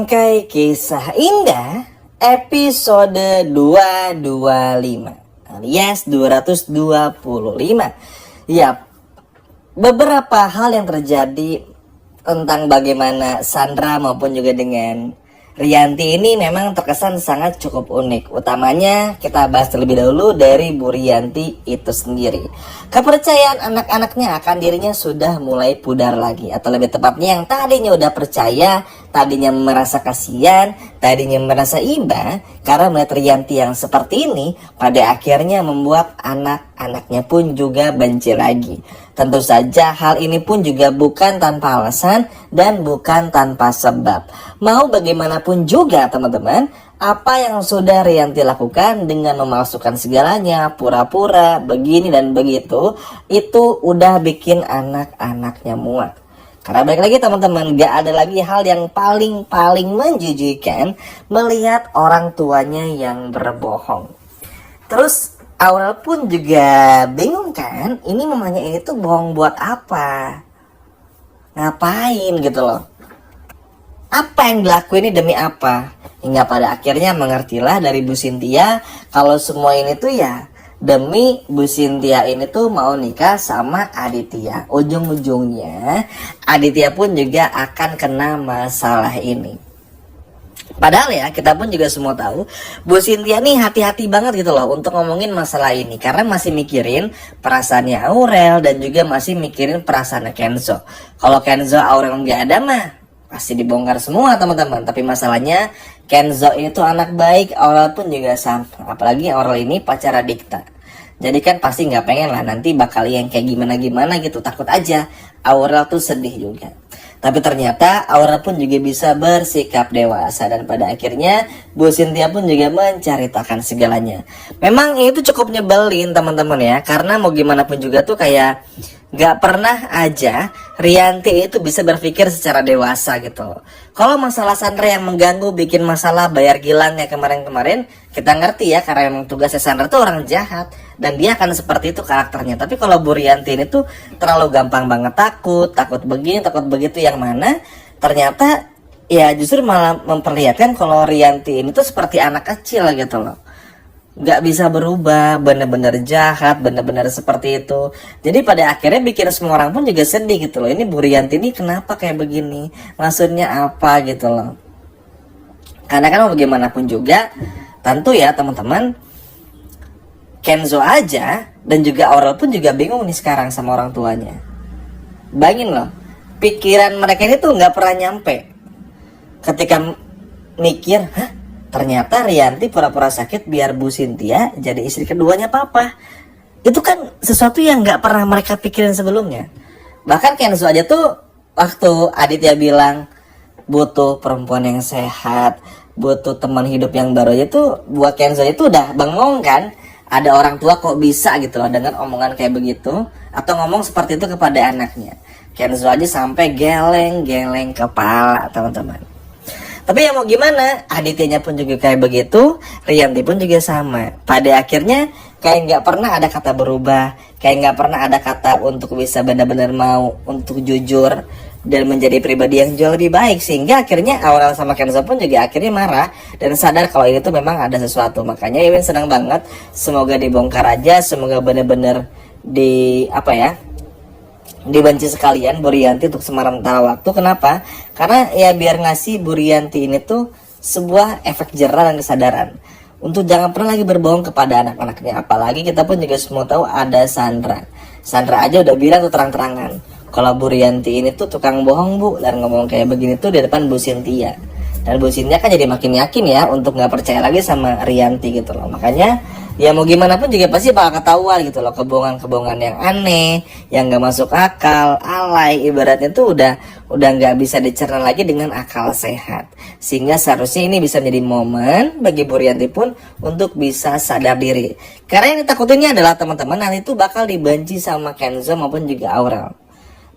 Bangkai Kisah Indah episode 225 alias 225. Ya, beberapa hal yang terjadi tentang bagaimana Sandra maupun juga dengan Rianti ini memang terkesan sangat cukup unik. Utamanya kita bahas terlebih dahulu dari Bu Rianti itu sendiri. Kepercayaan anak-anaknya akan dirinya sudah mulai pudar lagi. Atau lebih tepatnya yang tadinya udah percaya, tadinya merasa kasihan, tadinya merasa iba karena melihat Rianti yang seperti ini, pada akhirnya membuat anak-anaknya pun juga benci lagi. Tentu saja hal ini pun juga bukan tanpa alasan dan bukan tanpa sebab. Mau bagaimanapun juga teman-teman, apa yang sudah Rianti lakukan dengan memalsukan segalanya, pura-pura, begini dan begitu, itu udah bikin anak-anaknya muak. Karena balik lagi teman-teman, gak ada lagi hal yang paling menjijikan melihat orang tuanya yang berbohong. Terus Aurel pun juga bingung kan, ini mamanya ini tuh bohong buat apa? Ngapain gitu loh? Apa yang dilakuin ini demi apa? Hingga pada akhirnya mengertilah dari Bu Cynthia kalau semua ini tuh ya demi Bu Cynthia ini tuh mau nikah sama Aditya. Ujung-ujungnya Aditya pun juga akan kena masalah ini. Padahal ya kita pun juga semua tahu Bu Cynthia nih hati-hati banget gitu loh untuk ngomongin masalah ini. Karena masih mikirin perasaannya Aurel dan juga masih mikirin perasaannya Kenzo. Kalau Kenzo Aurel nggak ada mah pasti dibongkar semua teman-teman. Tapi masalahnya Kenzo itu anak baik, Aurel pun juga sama. Apalagi Aurel ini pacar Adikta. Jadi kan pasti nggak pengen lah nanti bakal yang kayak gimana gitu. Takut aja Aurel tuh sedih juga. Tapi ternyata Aurel pun juga bisa bersikap dewasa. Dan pada akhirnya Bu Cynthia pun juga menceritakan segalanya. Memang itu cukup nyebelin teman-teman ya. Karena mau gimana pun juga tuh kayak gak pernah aja Rianti itu bisa berpikir secara dewasa gitu. Kalau masalah Sandra yang mengganggu, bikin masalah, bayar Gilang ya kemarin-kemarin, kita ngerti ya karena memang tugasnya Sandra tuh orang jahat dan dia akan seperti itu karakternya. Tapi kalau Bu Rianti ini tuh terlalu gampang banget takut begini, takut begitu, yang mana ternyata ya justru malah memperlihatkan kalau Rianti ini tuh seperti anak kecil gitu loh. Gak bisa berubah, bener-bener jahat, bener-bener seperti itu. Jadi pada akhirnya bikin semua orang pun juga sedih gitu loh. Ini Bu Rianti ini kenapa kayak begini? Maksudnya apa gitu loh. Karena kan bagaimanapun juga, tentu ya teman-teman, Kenzo aja dan juga Aurel pun juga bingung nih sekarang sama orang tuanya. Bayangin loh, pikiran mereka ini tuh gak pernah nyampe. Ketika mikir, ternyata Rianti pura-pura sakit biar Bu Cynthia jadi istri keduanya papa. Itu kan sesuatu yang gak pernah mereka pikirin sebelumnya. Bahkan Kenzo aja tuh waktu Aditya bilang butuh perempuan yang sehat, butuh teman hidup yang baru aja tuh, buat Kenzo itu udah bengong kan. Ada orang tua kok bisa gitu loh dengan omongan kayak begitu, atau ngomong seperti itu kepada anaknya. Kenzo aja sampai geleng-geleng kepala teman-teman. Tapi ya mau gimana, Adityanya pun juga kayak begitu, Rianti pun juga sama. Pada akhirnya kayak nggak pernah ada kata berubah, kayak nggak pernah ada kata untuk bisa benar-benar mau untuk jujur dan menjadi pribadi yang jauh lebih baik. Sehingga akhirnya Aurel sama Kenzo pun juga akhirnya marah dan sadar kalau ini tuh memang ada sesuatu. Makanya Iwin senang banget, semoga dibongkar aja, semoga benar-benar dibenci sekalian Bu Rianti untuk sementara waktu. Kenapa? Karena ya biar ngasih Bu Rianti ini tuh sebuah efek jerah dan kesadaran untuk jangan pernah lagi berbohong kepada anak-anaknya. Apalagi kita pun juga semua tahu ada Sandra. Sandra aja udah bilang tuh terang-terangan kalau Bu Rianti ini tuh tukang bohong Bu, dan ngomong kayak begini tuh di depan Bu Cynthia. Dan Bu Cynthia kan jadi makin yakin ya untuk gak percaya lagi sama Rianti gitu loh. Makanya ya mau gimana pun juga pasti bakal ketahuan gitu loh, kebohongan-kebohongan yang aneh, yang gak masuk akal, alay, ibaratnya tuh udah gak bisa dicerna lagi dengan akal sehat. Sehingga seharusnya ini bisa menjadi momen bagi Bu Rianti pun untuk bisa sadar diri. Karena yang ditakutinnya adalah teman-teman nanti tuh bakal dibenci sama Kenzo maupun juga Aurel.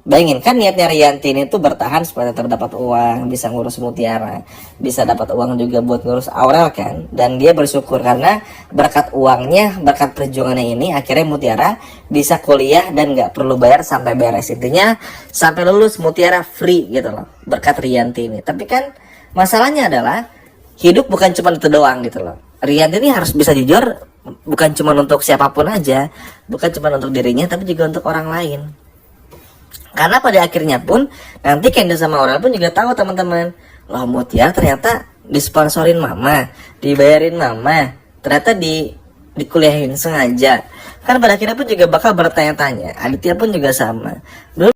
Bayangin kan niatnya Rianti ini tuh bertahan supaya tetap dapat uang, bisa ngurus Mutiara, bisa dapat uang juga buat ngurus Aurel kan. Dan dia bersyukur karena berkat uangnya, berkat perjuangannya ini akhirnya Mutiara bisa kuliah dan gak perlu bayar sampai beres. Intinya sampai lulus Mutiara free gitu loh, berkat Rianti ini. Tapi kan Masalahnya adalah hidup bukan cuma itu doang gitu loh. Rian ini harus bisa jujur, bukan cuma untuk siapapun aja, bukan cuma untuk dirinya, tapi juga untuk orang lain. Karena pada akhirnya pun nanti Kendall sama Aurel pun juga tahu teman-teman, loh Mutiara ternyata disponsorin mama, dibayarin mama, ternyata dikuliahin sengaja. Kan pada akhirnya pun juga bakal bertanya-tanya. Aditya pun juga sama. Dulu